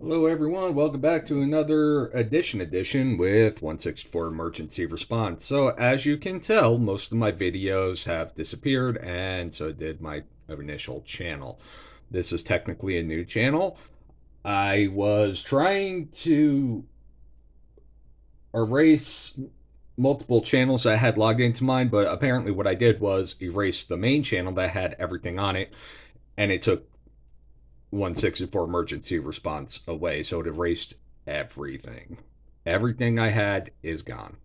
Hello everyone, welcome back to another edition with 164 Emergency Response. So as you can tell, most of my videos have disappeared and so did my initial channel. This is technically a new channel. I was trying to erase multiple channels that had logged into mine, but apparently what I did was erase the main channel that had everything on it, and it took 164 Emergency Response away, so it erased everything. Everything I had is gone.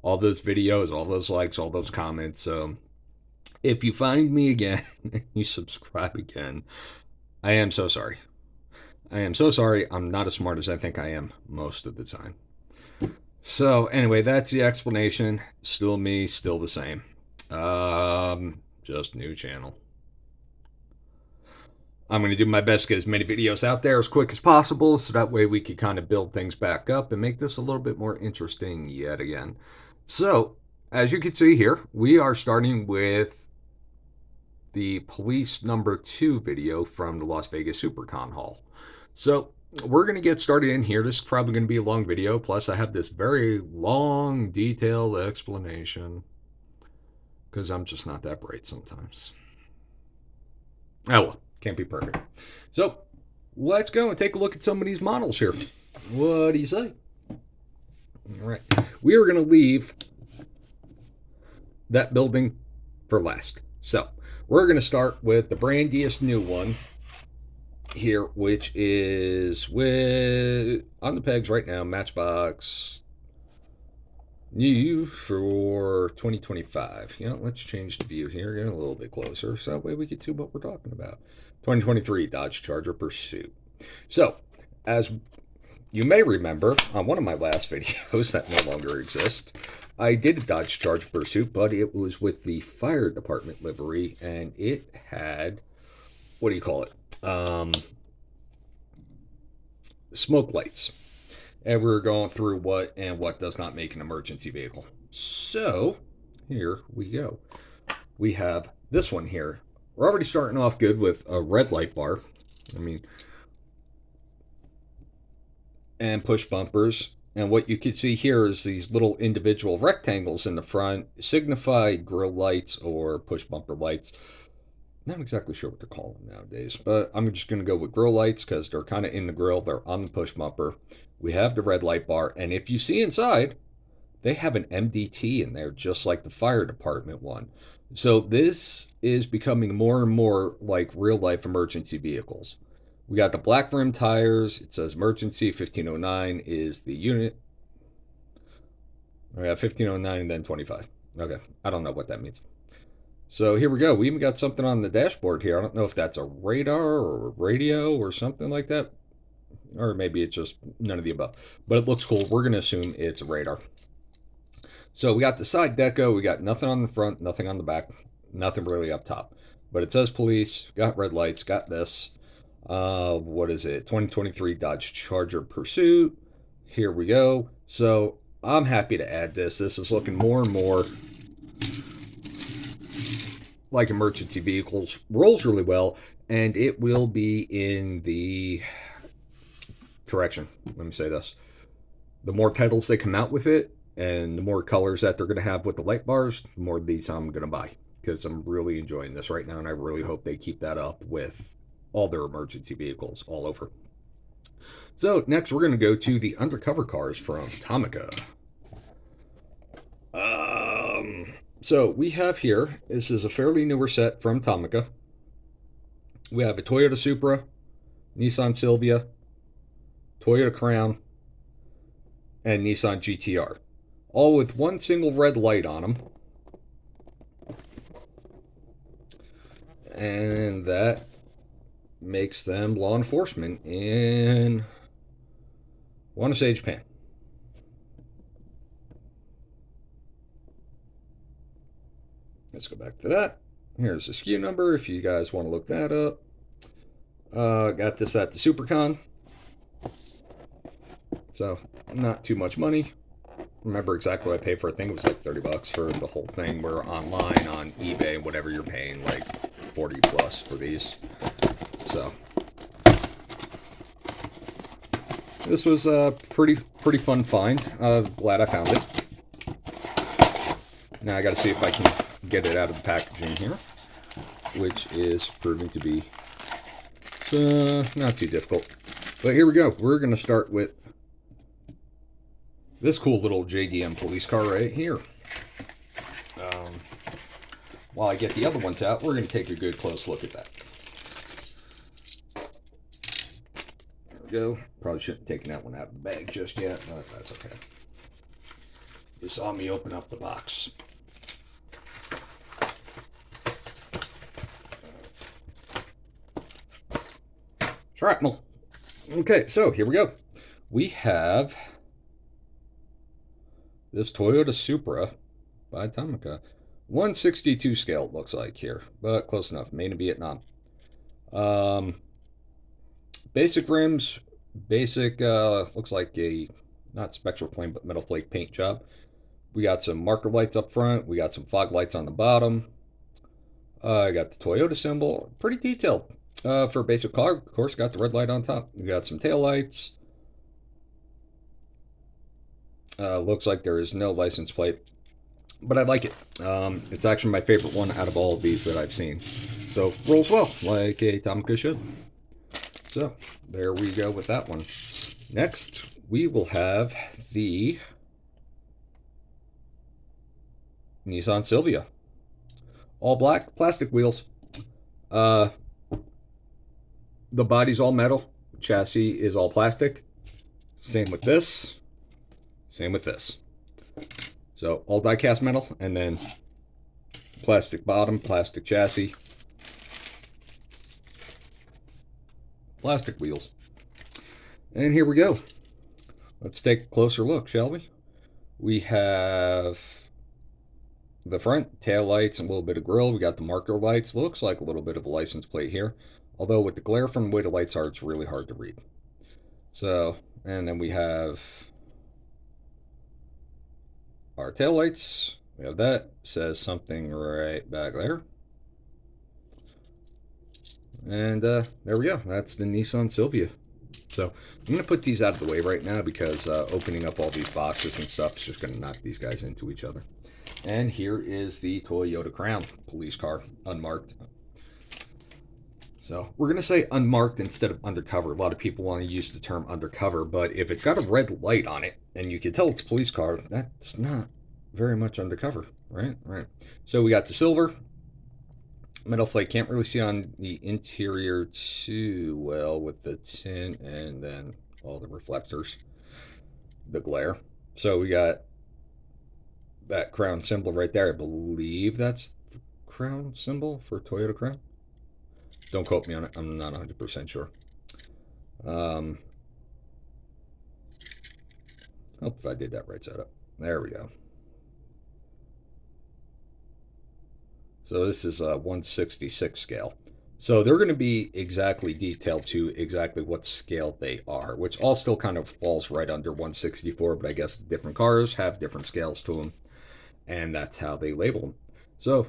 All those videos, all those likes, all those comments. So if you find me again, you subscribe again, I am so sorry. I am so sorry. I'm not as smart as I think I am most of the time. So anyway, that's the explanation. Still me, still the same. Just new channel. I'm going to do my best to get as many videos out there as quick as possible, so that way we can kind of build things back up and make this a little bit more interesting yet again. So, as you can see here, we are starting with the police number 2 video from the Las Vegas SuperCon haul. So, we're going to get started in here. This is probably going to be a long video, plus I have this very long, detailed explanation, because I'm just not that bright sometimes. Oh well. Can't be perfect. So let's go and take a look at some of these models here. What do you say? All right. We are going to leave that building for last. So we're going to start with the brandiest new one here, which is with on the pegs right now, Matchbox new for 2025. Let's change the view here, get a little bit closer, so that way we can see what we're talking about. 2023 Dodge Charger Pursuit. So, as you may remember, on one of my last videos that no longer exists, I did a Dodge Charger Pursuit, but it was with the fire department livery, and it had, what do you call it? Smoke lights. And we're going through what and what does not make an emergency vehicle. So, here we go. We have this one here. We're already starting off good with a red light bar. And push bumpers. And what you can see here is these little individual rectangles in the front signify grill lights or push bumper lights. Not exactly sure what they're calling nowadays, but I'm just going to go with grill lights because they're kind of in the grill. They're on the push bumper. We have the red light bar, and if you see inside, they have an MDT in there, just like the fire department one. So this is becoming more and more like real-life emergency vehicles. We got the black rim tires. It says emergency 1509 is the unit. We have 1509 and then 25. Okay, I don't know what that means. So here we go. We even got something on the dashboard here. I don't know if that's a radar or a radio or something like that. Or maybe it's just none of the above. But it looks cool. We're going to assume it's a radar. So we got the side deco. We got nothing on the front, nothing on the back, nothing really up top. But it says police, got red lights, got this. What is it? 2023 Dodge Charger Pursuit. Here we go. So I'm happy to add this. This is looking more and more like emergency vehicles. Rolls really well. And it will be in the... Correction, let me say this. The more titles they come out with it, and the more colors that they're going to have with the light bars, the more of these I'm going to buy. Because I'm really enjoying this right now, and I really hope they keep that up with all their emergency vehicles all over. So, next we're going to go to the undercover cars from Tomica. So, we have here, this is a fairly newer set from Tomica. We have a Toyota Supra, Nissan Silvia, Toyota Crown, and Nissan GTR. All with one single red light on them. And that makes them law enforcement in, I want to say, Japan. Let's go back to that. Here's the SKU number if you guys want to look that up. Got this at the SuperCon. So, not too much money. Remember exactly what I paid for it. I think it was like $30 for the whole thing. We're online on eBay, whatever you're paying, like 40 plus for these. So, This was a pretty fun find. Glad I found it. Now I got to see if I can get it out of the packaging here, which is proving to be not too difficult. But here we go. We're going to start with this cool little JDM police car right here. While I get the other ones out, we're going to take a good close look at that. There we go. Probably shouldn't have taken that one out of the bag just yet, but that's okay. You saw me open up the box. Shrapnel. Okay, so here we go. We have this Toyota Supra by Tomica. 162 scale, it looks like here, but close enough. Made in Vietnam. Basic rims, basic, looks like a, not spectral flame, but metal flake paint job. We got some marker lights up front. We got some fog lights on the bottom. I got the Toyota symbol. Pretty detailed. For a basic car, of course, got the red light on top. We got some tail lights. Looks like there is no license plate, but I like it. It's actually my favorite one out of all of these that I've seen. So rolls well, like a Tomica should. So there we go with that one. Next, we will have the Nissan Silvia. All black, plastic wheels. The body's all metal. Chassis is all plastic. Same with this. Same with this. So all die-cast metal, and then plastic bottom, plastic chassis, plastic wheels. And here we go. Let's take a closer look, shall we? We have the front, tail lights, and a little bit of grille. We got the marker lights. Looks like a little bit of a license plate here. Although with the glare from the way the lights are, it's really hard to read. So, and then we have our tail lights. We have that. Says something right back there. And there we go. That's the Nissan Silvia. So I'm going to put these out of the way right now because opening up all these boxes and stuff is just going to knock these guys into each other. And here is the Toyota Crown police car, unmarked. So we're going to say unmarked instead of undercover. A lot of people want to use the term undercover, but if it's got a red light on it and you can tell it's a police car, that's not very much undercover, right? Right. So we got the silver. Metal flake, can't really see on the interior too well with the tint and then all the reflectors, the glare. So we got that crown symbol right there. I believe that's the crown symbol for Toyota Crown. Don't quote me on it. I'm not 100% sure. Hope if I did that right side up. There we go. So this is a 166 scale. So they're going to be exactly detailed to exactly what scale they are, which all still kind of falls right under 164, but I guess different cars have different scales to them, and that's how they label them. So,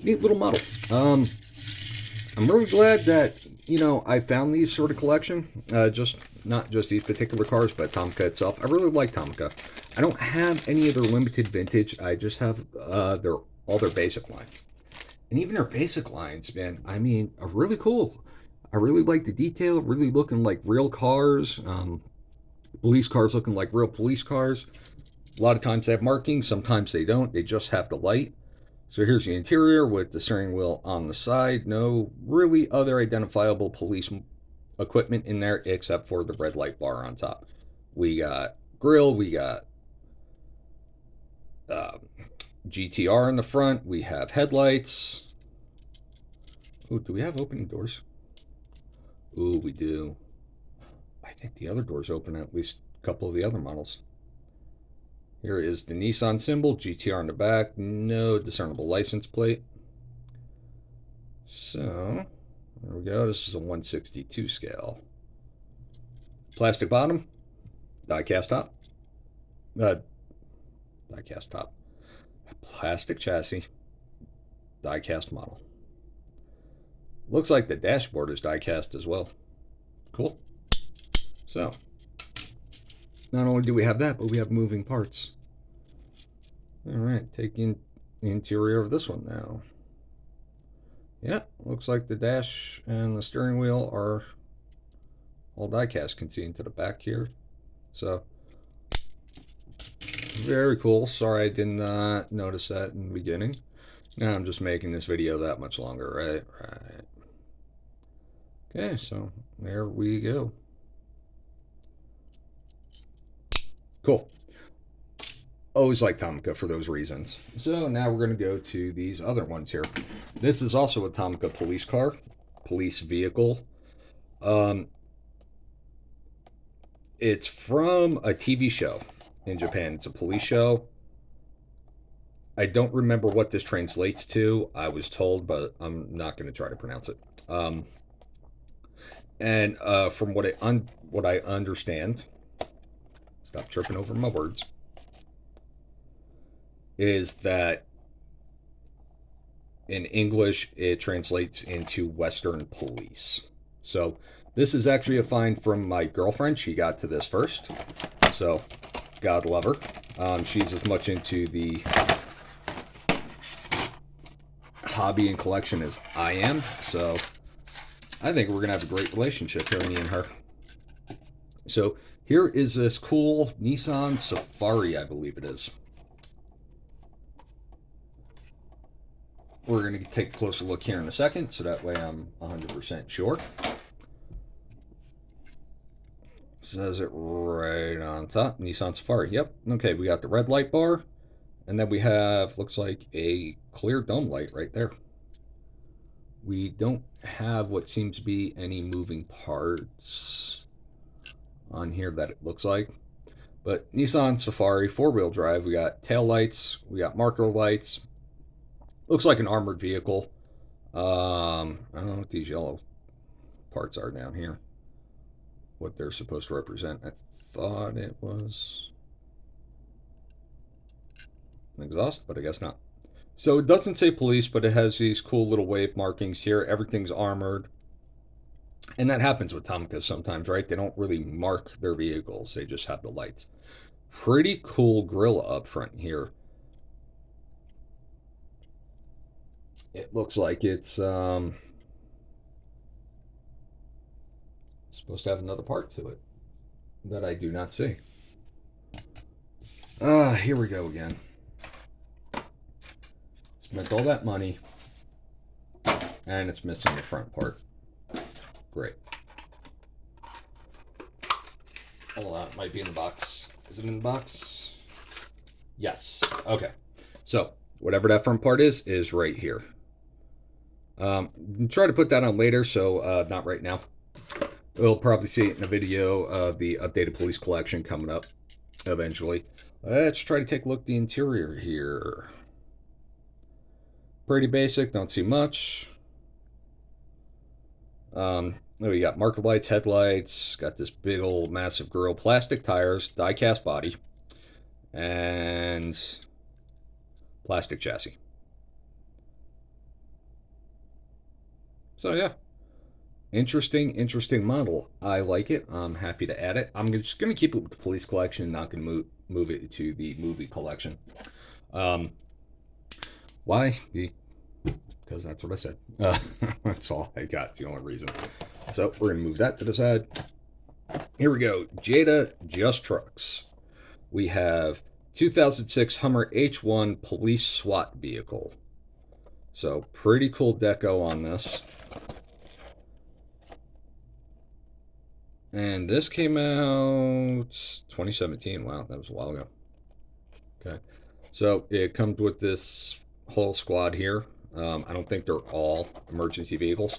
neat little model. I'm really glad that, you know, I found these sort of collection. Not just these particular cars, but Tomica itself. I really like Tomica. I don't have any of their limited vintage. I just have all their basic lines. And even their basic lines, man, I mean, are really cool. I really like the detail, really looking like real cars. Police cars looking like real police cars. A lot of times they have markings, sometimes they don't. They just have the light. So here's the interior with the steering wheel on the side. No really other identifiable police equipment in there except for the red light bar on top. We got grille, we got GTR in the front, we have headlights. Oh, do we have opening doors? Ooh, we do. I think the other doors open at least a couple of the other models. Here is the Nissan symbol, GTR in the back, no discernible license plate. So, there we go. This is a 162 scale. Plastic bottom, die-cast top. Die-cast top. Plastic chassis, die-cast model. Looks like the dashboard is die-cast as well. Cool. So, not only do we have that, but we have moving parts. All right, taking the interior of this one now. Yeah, looks like the dash and the steering wheel are all die-cast. Can see into the back here. So, very cool. Sorry I did not notice that in the beginning. Now I'm just making this video that much longer, right? Right. Okay, so there we go. Cool. Always like Tomica for those reasons. So now we're going to go to these other ones here. This is also a Tomica police car, police vehicle. It's from a TV show in Japan. It's a police show. I don't remember what this translates to. I was told, but I'm not going to try to pronounce it. And from what I understand, stop tripping over my words, is that in English it translates into Western Police. So this is actually a find from my girlfriend. She got to this first, so God love her. She's as much into the hobby and collection as I am, so I think we're gonna have a great relationship here, me and her. So here is this cool Nissan Safari, I believe it is. We're going to take a closer look here in a second, so that way I'm 100% sure. Says it right on top, Nissan Safari. Yep. Okay, we got the red light bar, and then we have, looks like a clear dome light right there. We don't have what seems to be any moving parts on here that it looks like. But Nissan Safari, four-wheel drive. We got tail lights, we got marker lights. Looks like an armored vehicle. I don't know what these yellow parts are down here. What they're supposed to represent. I thought it was an exhaust, but I guess not. So it doesn't say police, but it has these cool little wave markings here. Everything's armored. And that happens with Tomica sometimes, right? They don't really mark their vehicles. They just have the lights. Pretty cool grill up front here. It looks like it's supposed to have another part to it that I do not see. Here we go again. Spent all that money, and it's missing the front part. Great. Hold on, it might be in the box. Is it in the box? Yes. Okay. So, whatever that front part is right here. Try to put that on later, so not right now. We'll probably see it in a video of the updated police collection coming up eventually. Let's try to take a look at the interior here. Pretty basic, don't see much. We got marker lights, headlights, got this big old massive grille, plastic tires, die-cast body, and plastic chassis. So yeah, interesting model. I like it. I'm happy to add it. I'm just going to keep it with the police collection, not going to move it to the movie collection. Why? Because that's what I said. That's all I got. It's the only reason. So we're going to move that to the side. Here we go. Jada Just Trucks. We have 2006 Hummer H1 police SWAT vehicle. So pretty cool deco on this. And this came out 2017. Wow, that was a while ago. Okay. So it comes with this whole squad here. I don't think they're all emergency vehicles.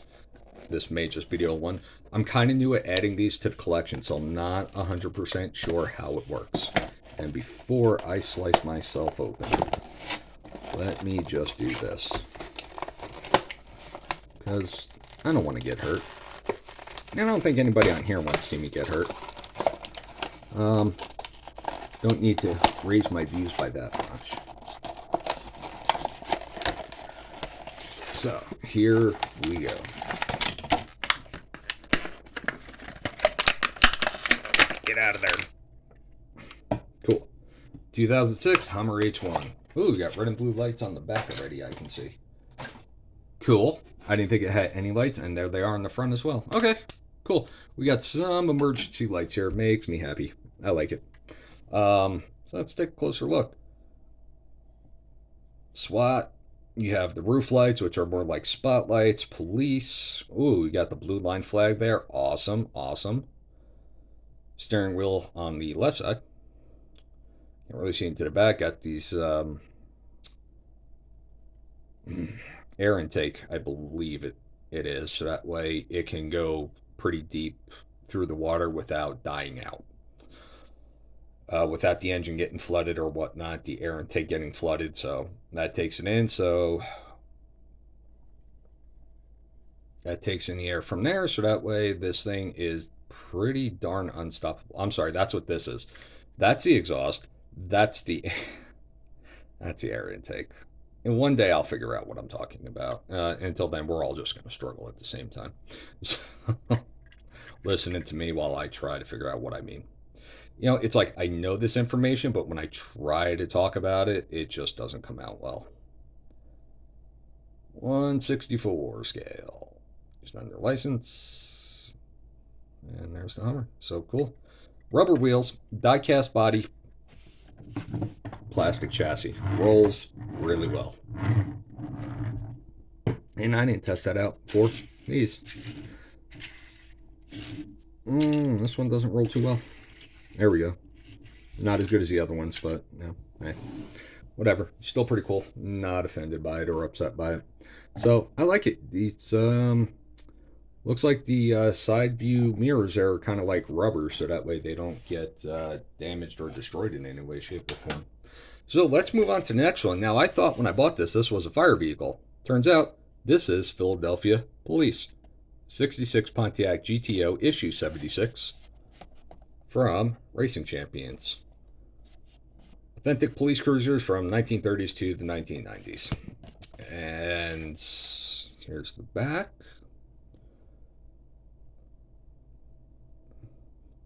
This may just be the old one. I'm kind of new at adding these to the collection, so I'm not 100% sure how it works. And before I slice myself open, let me just do this. Because I don't want to get hurt. And I don't think anybody on here wants to see me get hurt. Don't need to raise my views by that much. So, here we go. Get out of there. Cool. 2006 Hummer H1. Ooh, we got red and blue lights on the back already, I can see. Cool. I didn't think it had any lights, and there they are on the front as well. Okay, cool. We got some emergency lights here. Makes me happy. I like it. So let's take a closer look. SWAT. You have the roof lights, which are more like spotlights. Police. Ooh, we got the blue line flag there. Awesome, awesome. Steering wheel on the left side. Can't really see into the back. Got these air intake, I believe it is. So that way it can go pretty deep through the water without dying out. Without the engine getting flooded or whatnot, the air intake getting flooded. So that takes it in. So that takes in the air from there. So that way this thing is pretty darn unstoppable. I'm sorry, that's what this is. That's the exhaust. That's the air intake. And one day I'll figure out what I'm talking about. Until then, we're all just going to struggle at the same time. So, listening to me while I try to figure out what I mean. You know, it's like I know this information, but when I try to talk about it, it just doesn't come out well. 1/64 scale. Just under license. And there's the Hummer. So cool. Rubber wheels, die-cast body, plastic chassis. Rolls really well. And I didn't test that out for these. This one doesn't roll too well. There we go. Not as good as the other ones, but no, hey, whatever. Still pretty cool. Not offended by it or upset by it. So I like it. These looks like the side view mirrors are kind of like rubber, so that way they don't get damaged or destroyed in any way, shape, or form. So let's move on to the next one. Now I thought when I bought this was a fire vehicle. Turns out this is Philadelphia Police. 66 Pontiac GTO issue 76 from Racing Champions. Authentic police cruisers from 1930s to the 1990s. And here's the back.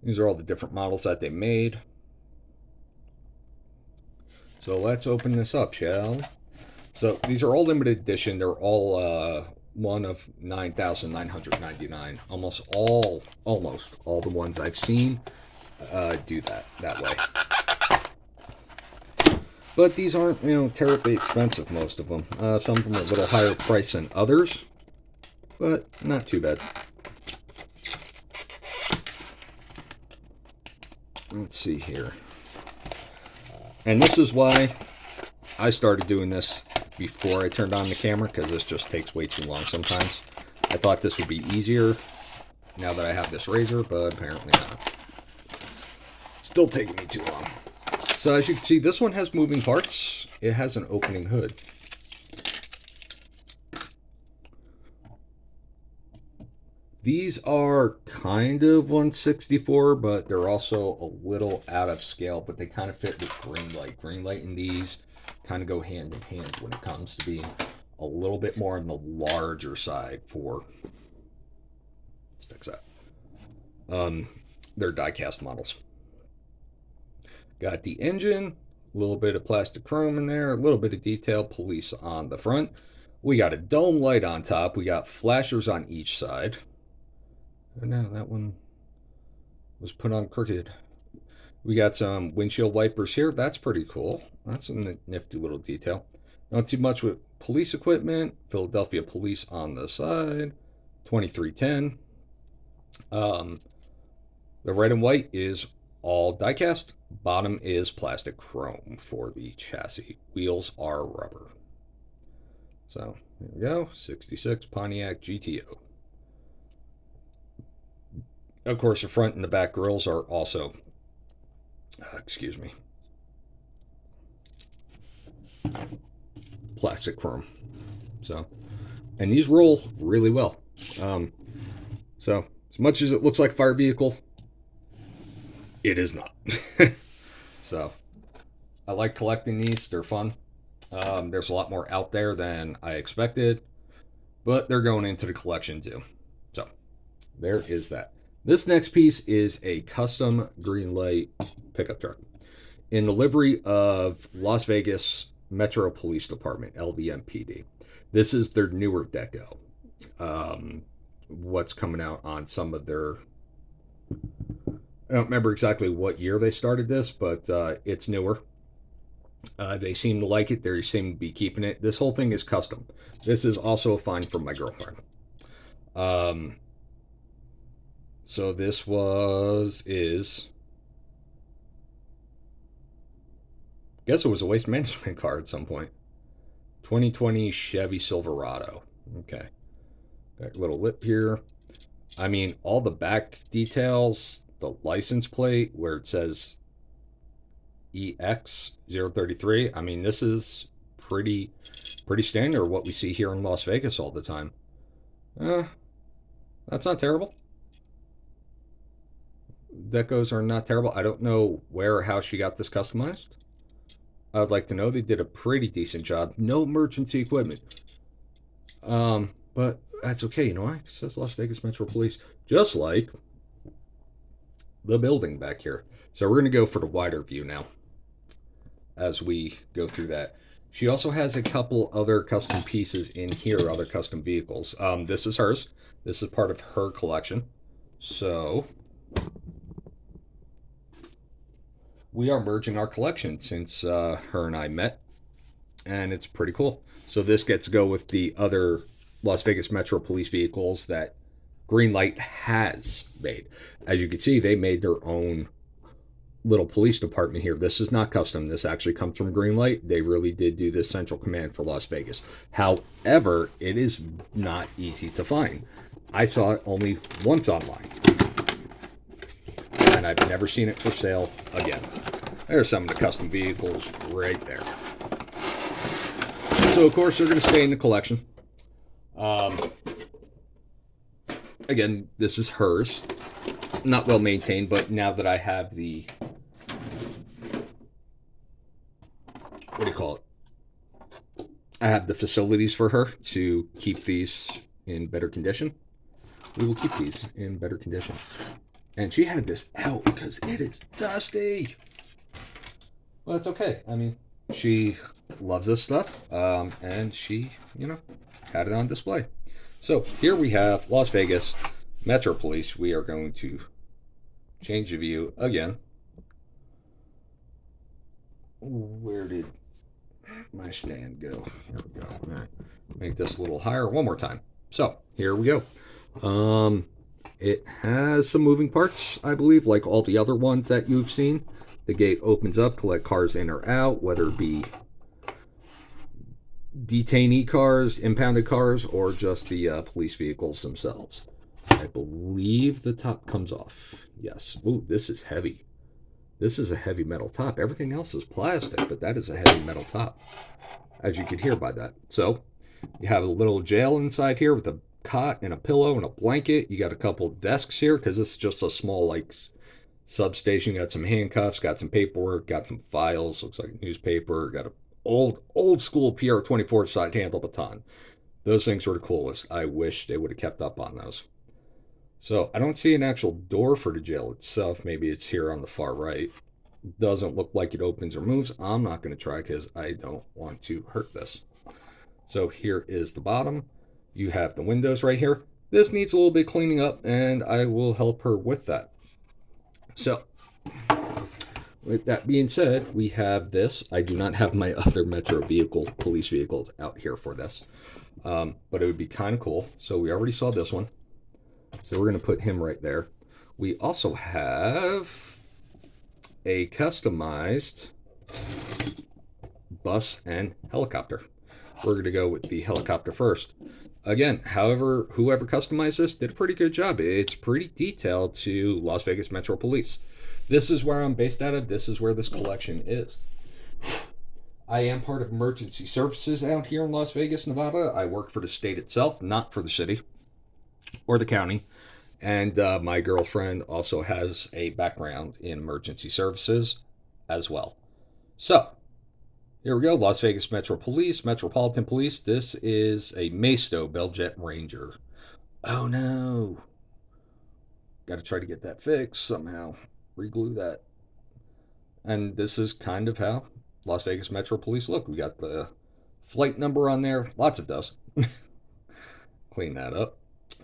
These are all the different models that they made. So let's open this up, shall we? So these are all limited edition. They're all one of 9,999. Almost all the ones I've seen do that way. But these aren't, terribly expensive, most of them. Some of them are a little higher price than others, but not too bad. Let's see here. And this is why I started doing this before I turned on the camera, because this just takes way too long sometimes. I thought this would be easier now that I have this razor, but apparently not. Still taking me too long. So as you can see, this one has moving parts. It has an opening hood. These are kind of 164, but they're also a little out of scale, but they kind of fit with Greenlight. Greenlight and these kind of go hand in hand when it comes to being a little bit more on the larger side for, let's fix that, they're die-cast models. Got the engine, a little bit of plastic chrome in there, a little bit of detail, police on the front. We got a dome light on top. We got flashers on each side. Oh no, that one was put on crooked. We got some windshield wipers here. That's pretty cool. That's a nifty little detail. Don't see much with police equipment. Philadelphia Police on the side. 2310. The red and white is all die-cast. Bottom is plastic chrome for the chassis. Wheels are rubber. So, there we go. 66 Pontiac GTO. Of course, the front and the back grills are also, plastic chrome. So, and these roll really well. So, as much as it looks like a fire vehicle, it is not. So, I like collecting these. They're fun. There's a lot more out there than I expected, but they're going into the collection too. So, there is that. This next piece is a custom Greenlight pickup truck in the livery of Las Vegas Metro Police Department, LVMPD. This is their newer deco. What's coming out on some of their, I don't remember exactly what year they started this, but it's newer. They seem to like it. They seem to be keeping it. This whole thing is custom. This is also a find from my girlfriend. Um, so this is, I guess it was a waste management car at some point. 2020 Chevy Silverado. Okay. Got a little lip here. I mean, all the back details, the license plate where it says EX033. I mean, this is pretty standard what we see here in Las Vegas all the time. That's not terrible. Decos are not terrible. I don't know where or how she got this customized. I would like to know. They did a pretty decent job. No emergency equipment. But that's okay. You know why? It says Las Vegas Metro Police. Just like the building back here. So we're going to go for the wider view now as we go through that. She also has a couple other custom pieces in here, other custom vehicles. This is hers. This is part of her collection. So we are merging our collection since her and I met, and it's pretty cool. So this gets to go with the other Las Vegas Metro Police vehicles that Greenlight has made. As you can see, they made their own little police department here. This is not custom. This actually comes from Greenlight. They really did do this central command for Las Vegas. However, it is not easy to find. I saw it only once online, and I've never seen it for sale again. There's some of the custom vehicles right there. So, of course, they're going to stay in the collection. Again, this is hers. Not well maintained, but now that I have the, what do you call it? I have the facilities for her to keep these in better condition. We will keep these in better condition. And she had this out because it is dusty. Well, it's okay. I mean, she loves this stuff. And she, had it on display. So here we have Las Vegas Metro Police. We are going to change the view again. Where did my stand go? Here we go. All right. Make this a little higher one more time. So here we go. It has some moving parts, I believe, like all the other ones that you've seen. The gate opens up to let cars in or out, whether it be detainee cars, impounded cars, or just the police vehicles themselves. I believe the top comes off. Yes. Ooh, this is heavy. This is a heavy metal top. Everything else is plastic, but that is a heavy metal top, as you could hear by that. So you have a little jail inside here with a cot and a pillow and a blanket. You got a couple desks here because this is just a small substation. Got some handcuffs, got some paperwork, got some files. Looks like a newspaper. Got a old school PR-24 side handle baton. Those things were the coolest. I wish they would have kept up on those. So I don't see an actual door for the jail itself. Maybe it's here on the far right. Doesn't look like it opens or moves. I'm not going to try because I don't want to hurt this. So here is the bottom. You have the windows right here. This needs a little bit cleaning up, and I will help her with that. So with that being said, we have this. I do not have my other Metro police vehicles out here for this. But it would be kind of cool. So we already saw this one. So we're going to put him right there. We also have a customized bus and helicopter. We're going to go with the helicopter first. Again, whoever customized this did a pretty good job. It's pretty detailed to Las Vegas Metro Police. This is where I'm based out of. This is where this collection is. I am part of emergency services out here in Las Vegas, Nevada. I work for the state itself, not for the city or the county. And my girlfriend also has a background in emergency services as well. So here we go. Las Vegas Metro Police, Metropolitan Police. This is a Maisto Bell Jet Ranger. Oh no. got to try to get that fixed somehow. Reglue that. And this is kind of how Las Vegas Metro Police look. We got the flight number on there. Lots of dust. Clean that up.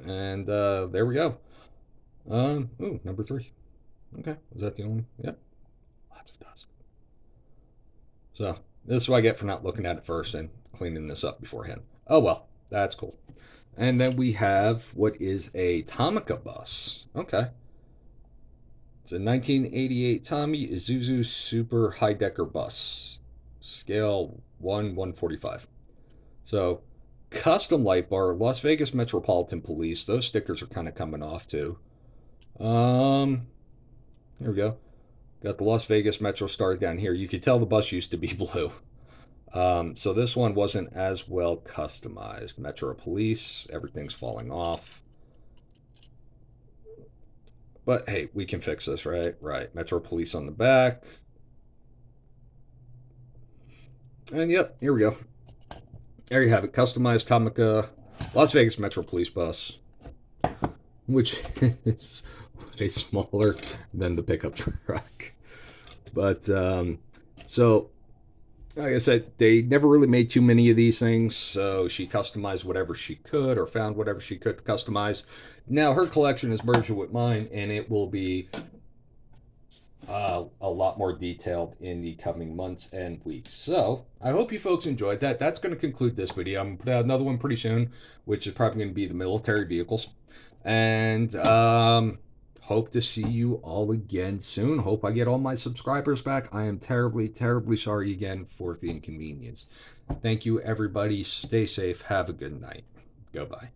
And there we go. Ooh, number 3. Okay, is that the only? Yep. Lots of dust. So this is what I get for not looking at it first and cleaning this up beforehand. Oh well, that's cool. And then we have what is a Tomica bus. Okay. It's a 1988 Tommy Isuzu Super High-Decker bus. Scale 1/145. So, custom light bar, Las Vegas Metropolitan Police. Those stickers are kind of coming off too. Here we go. Got the Las Vegas Metro Star down here. You could tell the bus used to be blue. So this one wasn't as well customized. Metro Police, everything's falling off. But hey, we can fix this, right? Right. Metro Police on the back. And yep, here we go. There you have it. Customized Tomica Las Vegas Metro Police bus, which is way smaller than the pickup truck. But so, like I said, they never really made too many of these things, so she customized whatever she could or found whatever she could to customize. Now her collection is merged with mine, and it will be a lot more detailed in the coming months and weeks. So I hope you folks enjoyed that. That's going to conclude this video. I'm going to put out another one pretty soon, which is probably going to be the military vehicles. And hope to see you all again soon. Hope I get all my subscribers back. I am terribly, terribly sorry again for the inconvenience. Thank you, everybody. Stay safe. Have a good night. Goodbye.